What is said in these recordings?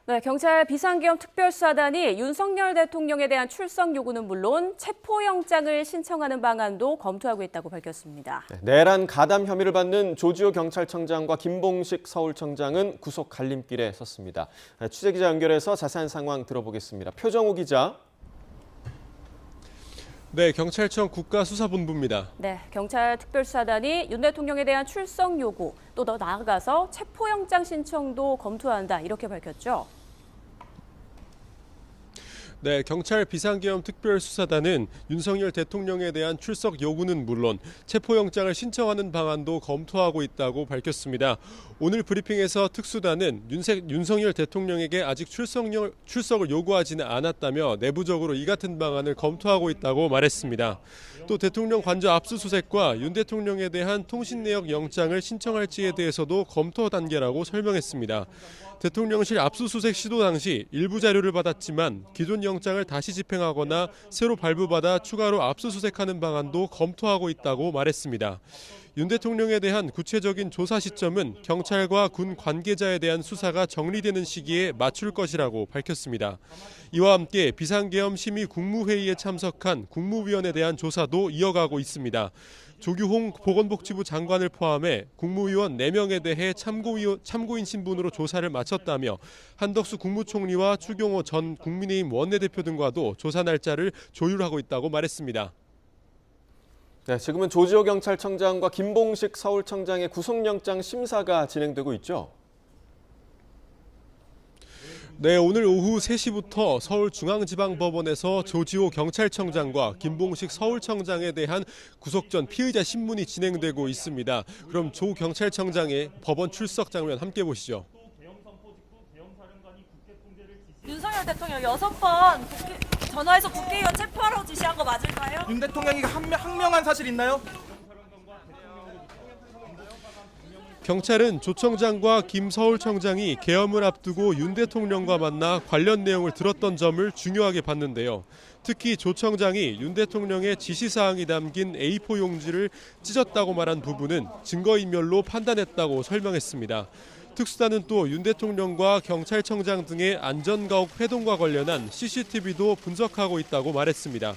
네, 경찰 비상계엄 특별수사단이 윤석열 대통령에 대한 출석 요구는 물론 체포영장을 신청하는 방안도 검토하고 있다고 밝혔습니다. 내란 가담 혐의를 받는 조지호 경찰청장과 김봉식 서울청장은 구속 갈림길에 섰습니다. 취재기자 연결해서 자세한 상황 들어보겠습니다. 표정우 기자. 네, 경찰청 국가수사본부입니다. 네, 경찰 특별수사단이 윤 대통령에 대한 출석 요구, 또 더 나아가서 체포영장 신청도 검토한다, 이렇게 밝혔죠. 네, 경찰 비상계엄 특별수사단은 윤석열 대통령에 대한 출석 요구는 물론 체포영장을 신청하는 방안도 검토하고 있다고 밝혔습니다. 오늘 브리핑에서 특수단은 윤석열 대통령에게 아직 출석을 요구하지는 않았다며 내부적으로 이 같은 방안을 검토하고 있다고 말했습니다. 또 대통령 관저 압수수색과 윤 대통령에 대한 통신 내역 영장을 신청할지에 대해서도 검토 단계라고 설명했습니다. 대통령실 압수수색 시도 당시 일부 자료를 받았지만 기존 영장을 다시 집행하거나 새로 발부받아 추가로 압수수색하는 방안도 검토하고 있다고 말했습니다. 윤 대통령에 대한 구체적인 조사 시점은 경찰과 군 관계자에 대한 수사가 정리되는 시기에 맞출 것이라고 밝혔습니다. 이와 함께 비상계엄 심의 국무회의에 참석한 국무위원에 대한 조사도 이어가고 있습니다. 조규홍 보건복지부 장관을 포함해 국무위원 4명에 대해 참고인 신분으로 조사를 마쳤다며 한덕수 국무총리와 추경호 전 국민의힘 원내대표 등과도 조사 날짜를 조율하고 있다고 말했습니다. 네, 지금은 조지호 경찰청장과 김봉식 서울청장의 구속영장 심사가 진행되고 있죠. 네, 오늘 오후 3시부터 서울중앙지방법원에서 조지호 경찰청장과 김봉식 서울청장에 대한 구속 전 피의자 신문이 진행되고 있습니다. 그럼 조 경찰청장의 법원 출석 장면 함께 보시죠. 윤석열 대통령 6번 전화해서 국회의원 체포하라고 지시한 거 맞을까요? 윤 대통령이 항명한 사실 있나요? 경찰은 조 청장과 김 서울청장이 계엄을 앞두고 윤 대통령과 만나 관련 내용을 들었던 점을 중요하게 봤는데요. 특히 조 청장이 윤 대통령의 지시사항이 담긴 A4 용지를 찢었다고 말한 부분은 증거인멸로 판단했다고 설명했습니다. 특수단은 또 윤 대통령과 경찰청장 등의 안전가옥 회동과 관련한 CCTV도 분석하고 있다고 말했습니다.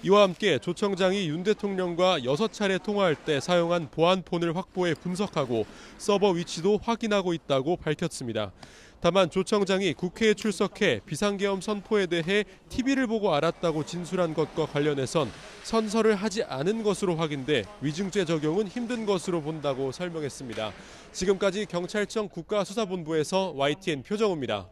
이와 함께 조 청장이 윤 대통령과 6차례 통화할 때 사용한 보안폰을 확보해 분석하고 서버 위치도 확인하고 있다고 밝혔습니다. 다만 조 청장이 국회에 출석해 비상계엄 선포에 대해 TV를 보고 알았다고 진술한 것과 관련해선 선서를 하지 않은 것으로 확인돼 위증죄 적용은 힘든 것으로 본다고 설명했습니다. 지금까지 경찰청 국가수사본부에서 YTN 표정우입니다.